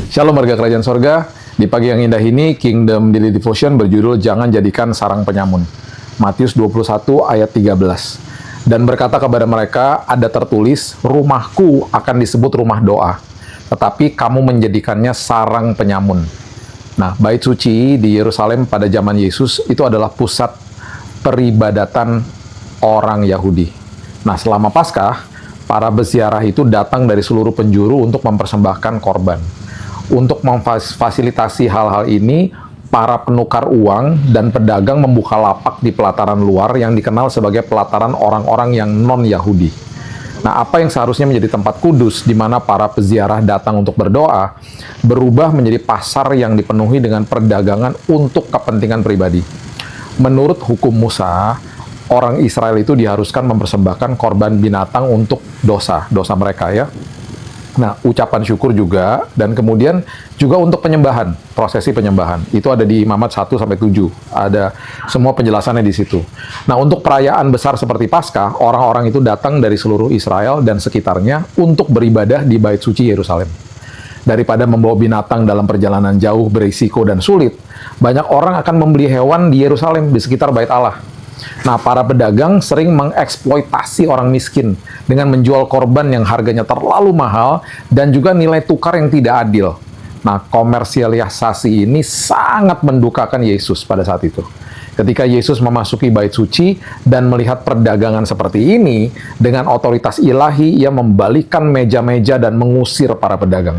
Shalom warga kerajaan sorga. Di pagi yang indah ini, Kingdom Daily Devotion berjudul Jangan Jadikan Sarang Penyamun. Matius 21 ayat 13. Dan berkata kepada mereka, ada tertulis, rumahku akan disebut rumah doa, tetapi kamu menjadikannya sarang penyamun. Nah, bait suci di Yerusalem pada zaman Yesus itu adalah pusat peribadatan orang Yahudi. Nah, selama Paskah, para peziarah itu datang dari seluruh penjuru untuk mempersembahkan korban. Untuk memfasilitasi hal-hal ini, para penukar uang dan pedagang membuka lapak di pelataran luar yang dikenal sebagai pelataran orang-orang yang non-Yahudi. Nah, apa yang seharusnya menjadi tempat kudus di mana para peziarah datang untuk berdoa, berubah menjadi pasar yang dipenuhi dengan perdagangan untuk kepentingan pribadi. Menurut hukum Musa, orang Israel itu diharuskan mempersembahkan korban binatang untuk dosa mereka ya. Nah, ucapan syukur juga, dan kemudian juga untuk penyembahan, prosesi penyembahan. Itu ada di Imamat 1-7. Ada semua penjelasannya di situ. Nah, untuk perayaan besar seperti Paskah, orang-orang itu datang dari seluruh Israel dan sekitarnya untuk beribadah di Bait Suci Yerusalem. Daripada membawa binatang dalam perjalanan jauh, berisiko, dan sulit, banyak orang akan membeli hewan di Yerusalem, di sekitar Bait Allah. Nah, para pedagang sering mengeksploitasi orang miskin dengan menjual korban yang harganya terlalu mahal dan juga nilai tukar yang tidak adil. Nah, komersialisasi ini sangat mendukakan Yesus pada saat itu. Ketika Yesus memasuki bait suci dan melihat perdagangan seperti ini, dengan otoritas ilahi, ia membalikkan meja-meja dan mengusir para pedagang.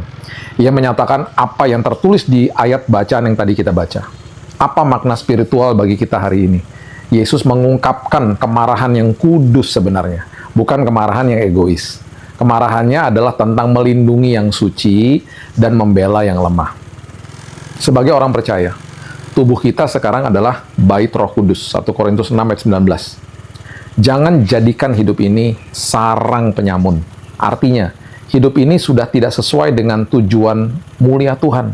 Ia menyatakan apa yang tertulis di ayat bacaan yang tadi kita baca. Apa makna spiritual bagi kita hari ini? Yesus mengungkapkan kemarahan yang kudus sebenarnya, bukan kemarahan yang egois. Kemarahannya adalah tentang melindungi yang suci dan membela yang lemah. Sebagai orang percaya, tubuh kita sekarang adalah bait Roh Kudus, 1 Korintus 6 ayat 19. Jangan jadikan hidup ini sarang penyamun. Artinya, hidup ini sudah tidak sesuai dengan tujuan mulia Tuhan.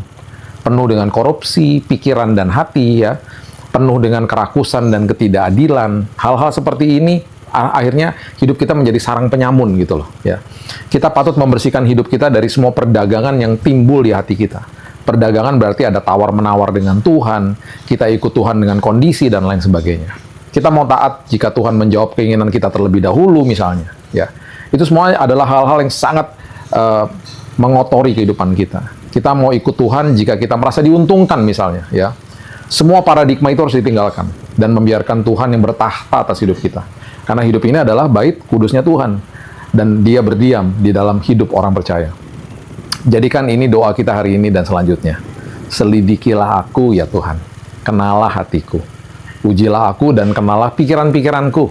Penuh dengan korupsi, pikiran dan hati ya, penuh dengan kerakusan dan ketidakadilan. Hal-hal seperti ini akhirnya hidup kita menjadi sarang penyamun gitu loh ya. Kita patut membersihkan hidup kita dari semua perdagangan yang timbul di hati kita. Perdagangan berarti ada tawar-menawar dengan Tuhan, kita ikut Tuhan dengan kondisi dan lain sebagainya. Kita mau taat jika Tuhan menjawab keinginan kita terlebih dahulu misalnya ya. Itu semua adalah hal-hal yang sangat mengotori kehidupan kita. Kita mau ikut Tuhan jika kita merasa diuntungkan misalnya ya. Semua paradigma itu harus ditinggalkan dan membiarkan Tuhan yang bertahta atas hidup kita. Karena hidup ini adalah bait kudusnya Tuhan dan Dia berdiam di dalam hidup orang percaya. Jadikan ini doa kita hari ini dan selanjutnya. Selidikilah aku ya Tuhan, kenalah hatiku. Ujilah aku dan kenalah pikiran-pikiranku.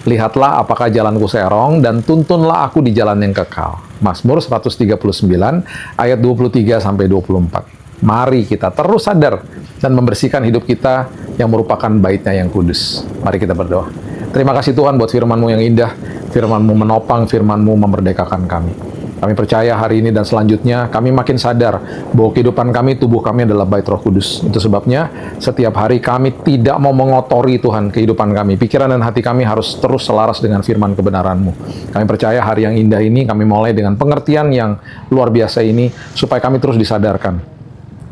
Lihatlah apakah jalanku serong dan tuntunlah aku di jalan yang kekal. Mazmur 139 ayat 23-24. Mari kita terus sadar dan membersihkan hidup kita yang merupakan bait-Nya yang kudus. Mari kita berdoa. Terima kasih Tuhan buat firman-Mu yang indah, firman-Mu menopang, firman-Mu memerdekakan kami. Kami percaya hari ini dan selanjutnya kami makin sadar bahwa kehidupan kami, tubuh kami adalah bait Roh Kudus. Itu sebabnya setiap hari kami tidak mau mengotori Tuhan kehidupan kami. Pikiran dan hati kami harus terus selaras dengan firman kebenaran-Mu. Kami percaya hari yang indah ini kami mulai dengan pengertian yang luar biasa ini supaya kami terus disadarkan.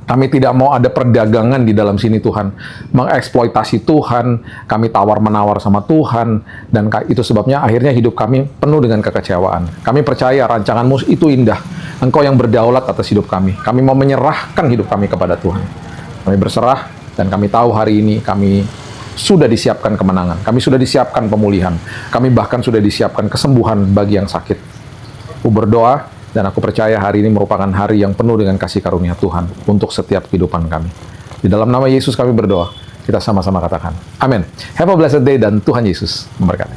Kami tidak mau ada perdagangan di dalam sini Tuhan, mengeksploitasi Tuhan, kami tawar-menawar sama Tuhan, dan itu sebabnya akhirnya hidup kami penuh dengan kekecewaan. Kami percaya rancangan-Mu itu indah, Engkau yang berdaulat atas hidup kami. Kami mau menyerahkan hidup kami kepada Tuhan. Kami berserah, dan kami tahu hari ini kami sudah disiapkan kemenangan, kami sudah disiapkan pemulihan, kami bahkan sudah disiapkan kesembuhan bagi yang sakit. Aku berdoa, dan aku percaya hari ini merupakan hari yang penuh dengan kasih karunia Tuhan untuk setiap kehidupan kami. Di dalam nama Yesus kami berdoa. Kita sama-sama katakan. Amin. Have a blessed day dan Tuhan Yesus memberkati.